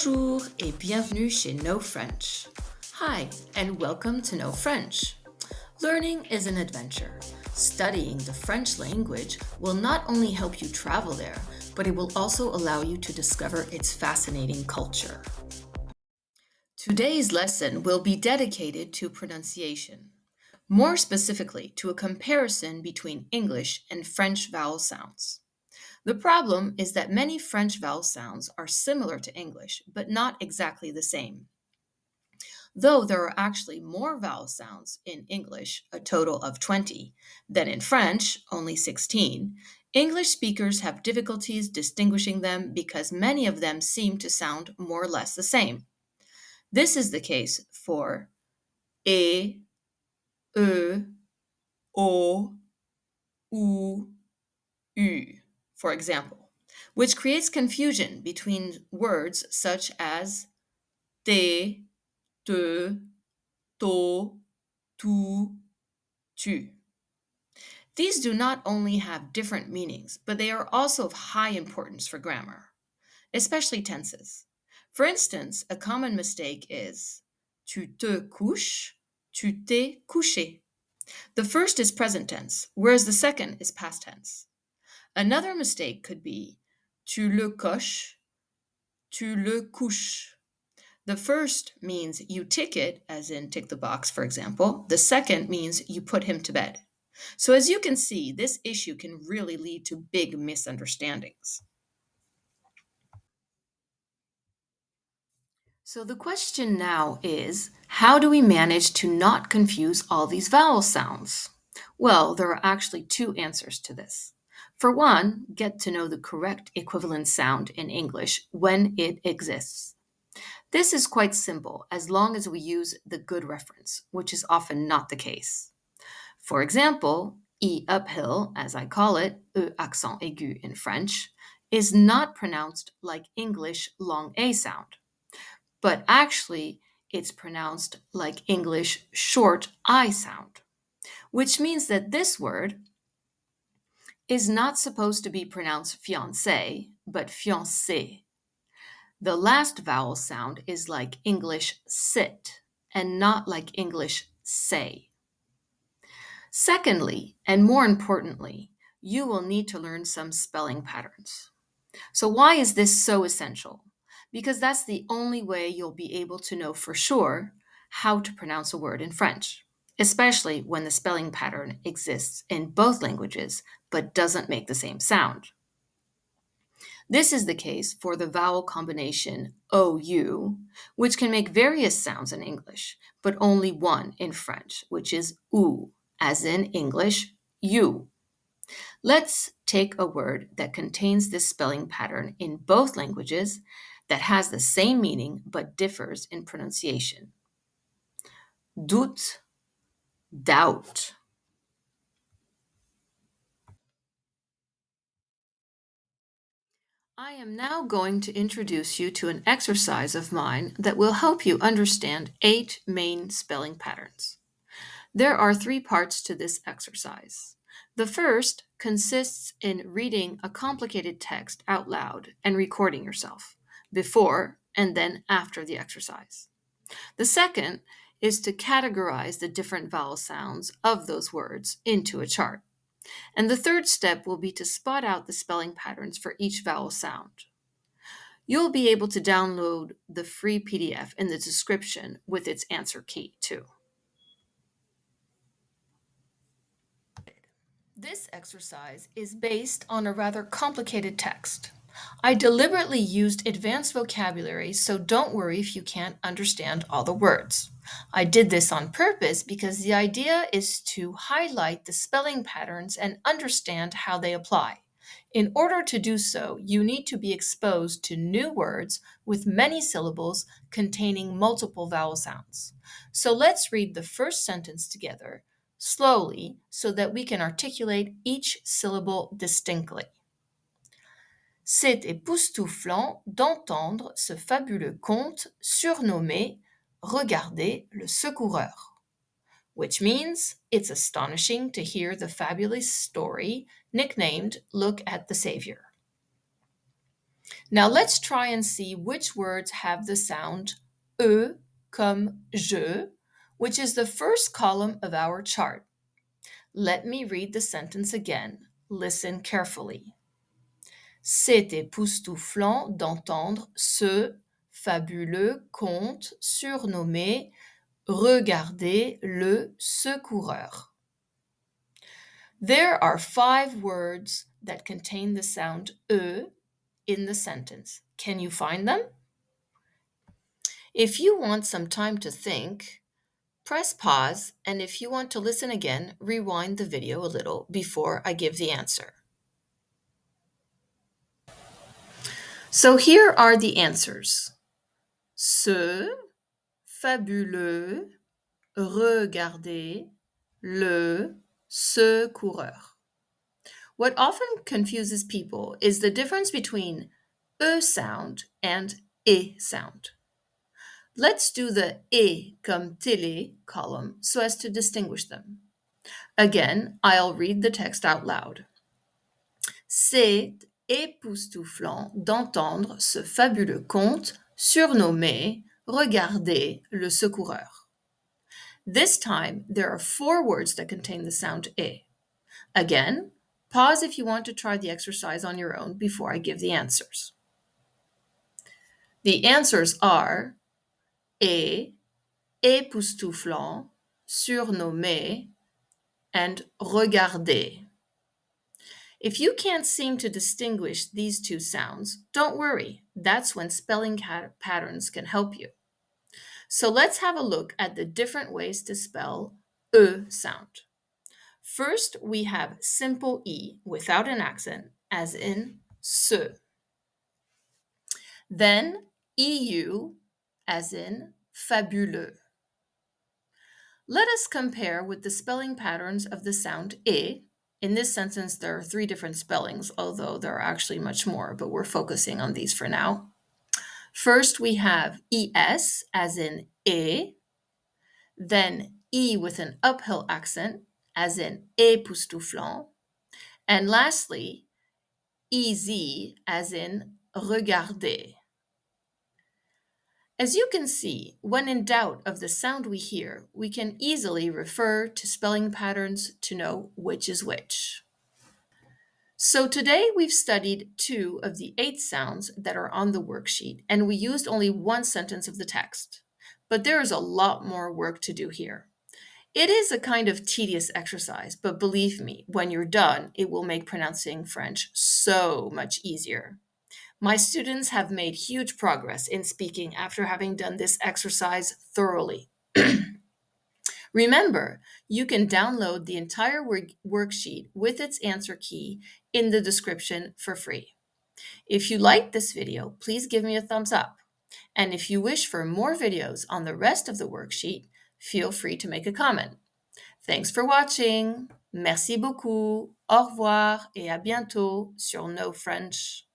Bonjour et bienvenue chez No French. Hi, and welcome to No French. Learning is an adventure. Studying the French language will not only help you travel there, but it will also allow you to discover its fascinating culture. Today's lesson will be dedicated to pronunciation, more specifically to a comparison between English and French vowel sounds. The problem is that many French vowel sounds are similar to English, but not exactly the same. Though there are actually more vowel sounds in English, a total of 20, than in French, only 16, English speakers have difficulties distinguishing them because many of them seem to sound more or less the same. This is the case for e, o, u, for example, which creates confusion between words such as te, te, to, tu, tu. These do not only have different meanings, but they are also of high importance for grammar, especially tenses. For instance, a common mistake is tu te couches, tu t'es couché. The first is present tense, whereas the second is past tense. Another mistake could be tu le coches, tu le couches. The first means you tick it, as in tick the box, for example. The second means you put him to bed. So as you can see, this issue can really lead to big misunderstandings. So the question now is, how do we manage to not confuse all these vowel sounds? Well, there are actually two answers to this. For one, get to know the correct equivalent sound in English when it exists. This is quite simple as long as we use the good reference, which is often not the case. For example, E uphill, as I call it, E accent aigu in French, is not pronounced like English long A sound, but actually it's pronounced like English short I sound, which means that this word is not supposed to be pronounced fiancé, but fiancé. The last vowel sound is like English sit and not like English say. Secondly, and more importantly, you will need to learn some spelling patterns. So why is this so essential? Because that's the only way you'll be able to know for sure how to pronounce a word in French, especially when the spelling pattern exists in both languages but doesn't make the same sound. This is the case for the vowel combination OU, which can make various sounds in English, but only one in French, which is OU, as in English, you. Let's take a word that contains this spelling pattern in both languages that has the same meaning but differs in pronunciation. Doute, doubt. I am now going to introduce you to an exercise of mine that will help you understand 8 main spelling patterns. There are 3 parts to this exercise. The first consists in reading a complicated text out loud and recording yourself before and then after the exercise. The second is to categorize the different vowel sounds of those words into a chart. And the third step will be to spot out the spelling patterns for each vowel sound. You'll be able to download the free PDF in the description with its answer key too. This exercise is based on a rather complicated text. I deliberately used advanced vocabulary, so don't worry if you can't understand all the words. I did this on purpose because the idea is to highlight the spelling patterns and understand how they apply. In order to do so, you need to be exposed to new words with many syllables containing multiple vowel sounds. So let's read the first sentence together, slowly, so that we can articulate each syllable distinctly. C'est époustouflant d'entendre ce fabuleux conte surnommé Regardez le secoureur, which means it's astonishing to hear the fabulous story nicknamed Look at the Savior. Now let's try and see which words have the sound E comme je, which is the first column of our chart. Let me read the sentence again. Listen carefully. C'est époustouflant d'entendre ce fabuleux conte surnommé Regardez le secoureur. There are 5 words that contain the sound E in the sentence. Can you find them? If you want some time to think, press pause, and if you want to listen again, rewind the video a little before I give the answer. So here are the answers. Ce fabuleux, regardez le secoureur. What often confuses people is the difference between E sound and E sound. Let's do the E comme télé column so as to distinguish them. Again, I'll read the text out loud. C'est époustouflant d'entendre ce fabuleux conte surnommé Regardez le secoureur. This time, there are 4 words that contain the sound E. Again, pause if you want to try the exercise on your own before I give the answers. The answers are et, époustouflant, surnommé, and regarder. If you can't seem to distinguish these 2 sounds, don't worry. That's when spelling patterns can help you. So let's have a look at the different ways to spell E sound. First, we have simple E without an accent, as in ce. Then EU, as in fabuleux. Let us compare with the spelling patterns of the sound E. In this sentence, there are 3 different spellings, although there are actually much more, but we're focusing on these for now. First, we have ES, as in E. Then E with an uphill accent, as in époustouflant. And lastly, EZ, as in regarder. As you can see, when in doubt of the sound we hear, we can easily refer to spelling patterns to know which is which. So today we've studied 2 of the 8 sounds that are on the worksheet, and we used only 1 sentence of the text. But there is a lot more work to do here. It is a kind of tedious exercise, but believe me, when you're done, it will make pronouncing French so much easier. My students have made huge progress in speaking after having done this exercise thoroughly. Remember, you can download the entire worksheet with its answer key in the description for free. If you liked this video, please give me a thumbs up. And if you wish for more videos on the rest of the worksheet, feel free to make a comment. Thanks for watching. Merci beaucoup. Au revoir et à bientôt sur No French.